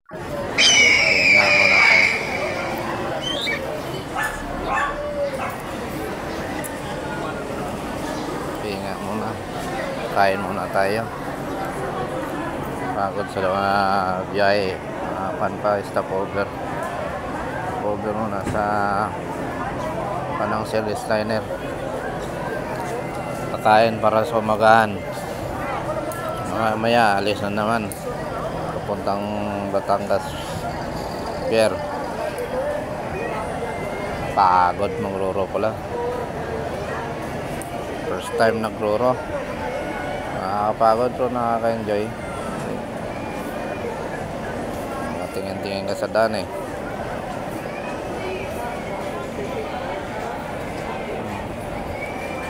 Hinga muna tayo. Hinga muna. Kain muna tayo. Pagod sa mga biyahe. Pan pa, stopover. Stopover muna sa Panang Service Liner. Pakain para sa umagahan. Maya alis na naman. Papuntang Batangas Pier. Pagod magruro pala. First time nagruro. Nakakapagod pero nakaka-enjoy. Tingin-tingin ka sa daan eh.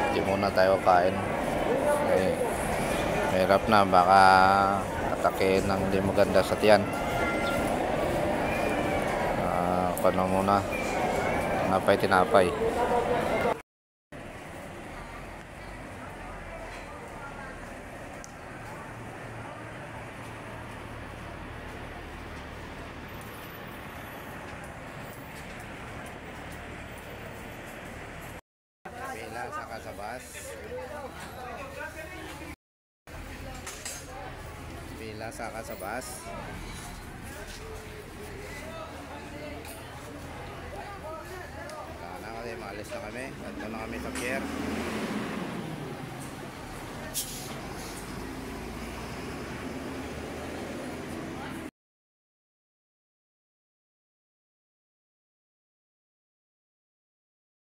Hindi muna tayo kain. Okay. Mahirap na, baka atakin ng hindi maganda sa tiyan. Kano muna, tinapay. Pila sa kasabas. Pila sa kasabas. Maalis na kami. Nandito na kami sa pier.